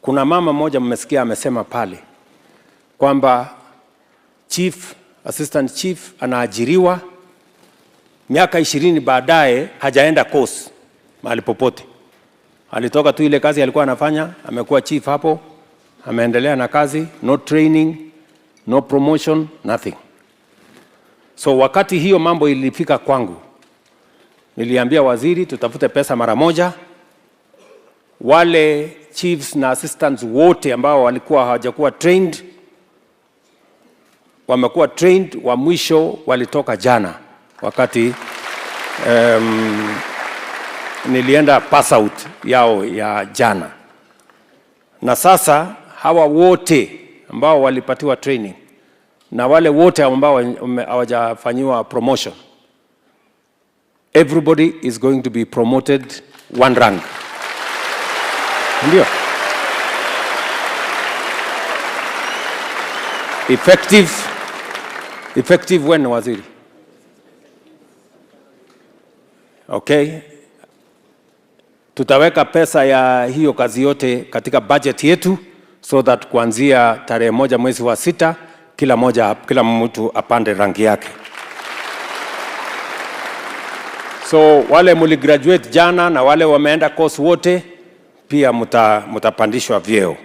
Kuna mama mmoja mmesikia amesema pale kwamba chief, assistant chief anaajiriwa miaka 20 baadaye hajaenda course mahali popote. Alitoka tu ile kazi alikuwa anafanya, amekuwa chief hapo, ameendelea na kazi, no training, no promotion, nothing. So wakati hiyo mambo ilifika kwangu, niliambia waziri tutafute pesa mara moja. Wale chiefs na assistants wote ambao walikuwa hawajakuwa trained wamekuwa trained, wa mwisho walitoka jana wakati nilienda pass out yao ya jana. Na sasa hawa wote ambao walipatiwa training na wale wote ambao hawajafanyiwa promotion, everybody is going to be promoted one rank. Ndio. Effective when, waziri? Okay. Tutaweka pesa ya hiyo kazi yote katika budget yetu so that kuanzia tarehe 1 mwezi wa 6 kila mtu apande rangi yake. So wale muli graduate jana na wale wameenda course wote pia mutapandishwa vyeo.